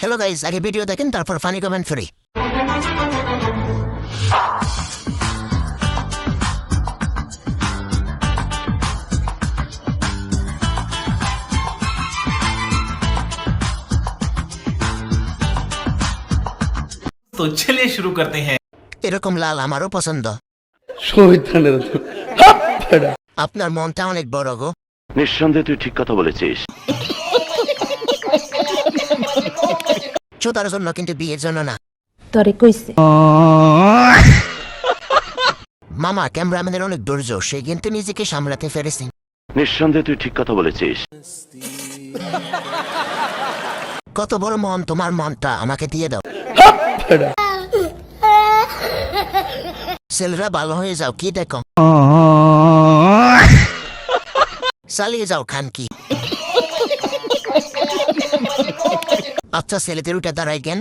Hello guys, আগে video দেখেন তারপর ফানি কমেন্ট ফ্রি। तो चलिए शुरू करते हैं। এরকম লাল আমারও পছন্দ। আপনার মনটা অনেক বড় গো। নিঃসন্দেহে তুই ঠিক কথা বলেছিস। চোদার জন্য, কিন্তু বিয়ের জন্য না। তরে কইছে মামা ক্যামেরাম্যানের অনেক ধৈর্য, সে কিন্তু নিজেকে সামলাতে পেরেছে। নিঃসন্দেহে তুই ঠিক কথা বলেছিস। কত বড় মন তোমার, মনটা আমাকে দিয়ে দাও। ছেলেরা ভালো হয়ে যাও, কি দেখো চালিয়ে যাও খান কি। আচ্ছা ছেলেদের উঠে দাঁড়াই কেন?